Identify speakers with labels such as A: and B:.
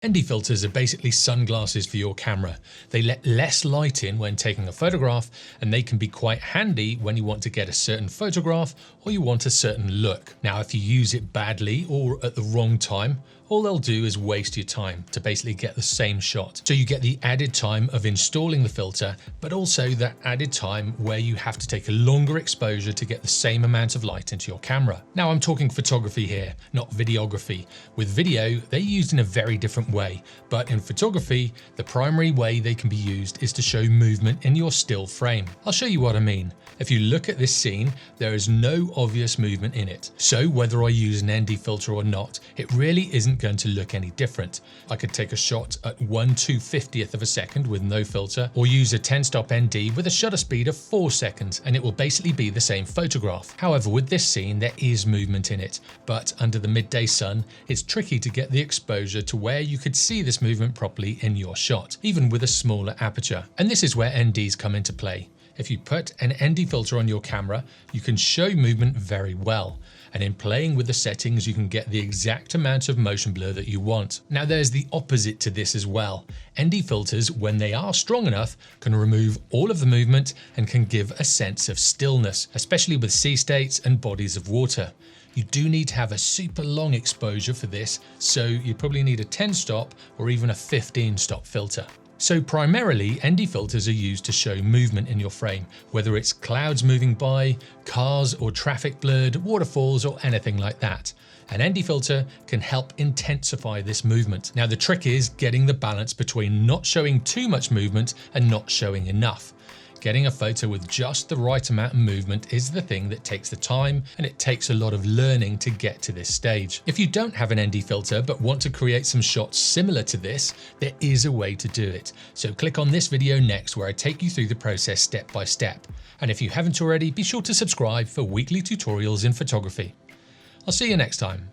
A: ND filters are basically sunglasses for your camera. They let less light in when taking a photograph, and they can be quite handy when you want to get a certain photograph or you want a certain look. Now, if you use it badly or at the wrong time, all they'll do is waste your time to basically get the same shot. So you get the added time of installing the filter, but also that added time where you have to take a longer exposure to get the same amount of light into your camera. Now, I'm talking photography here, not videography. With video, they're used in a very different way, but in photography, the primary way they can be used is to show movement in your still frame. I'll show you what I mean. If you look at this scene, there is no obvious movement in it. So whether I use an ND filter or not, it really isn't going to look any different. I could take a shot at 1/250th of a second with no filter, or use a 10-stop ND with a shutter speed of 4 seconds, and it will basically be the same photograph. However, with this scene, there is movement in it, but under the midday sun, it's tricky to get the exposure to where you could see this movement properly in your shot, even with a smaller aperture. And this is where NDs come into play. If you put an ND filter on your camera, you can show movement very well. And in playing with the settings, you can get the exact amount of motion blur that you want. Now, there's the opposite to this as well. ND filters, when they are strong enough, can remove all of the movement and can give a sense of stillness, especially with sea states and bodies of water. You do need to have a super long exposure for this, so you probably need a 10-stop or even a 15-stop filter. So primarily, ND filters are used to show movement in your frame, whether it's clouds moving by, cars or traffic blurred, waterfalls or anything like that. An ND filter can help intensify this movement. Now, the trick is getting the balance between not showing too much movement and not showing enough. Getting a photo with just the right amount of movement is the thing that takes the time, and it takes a lot of learning to get to this stage. If you don't have an ND filter but want to create some shots similar to this, there is a way to do it. So click on this video next where I take you through the process step by step. And if you haven't already, be sure to subscribe for weekly tutorials in photography. I'll see you next time.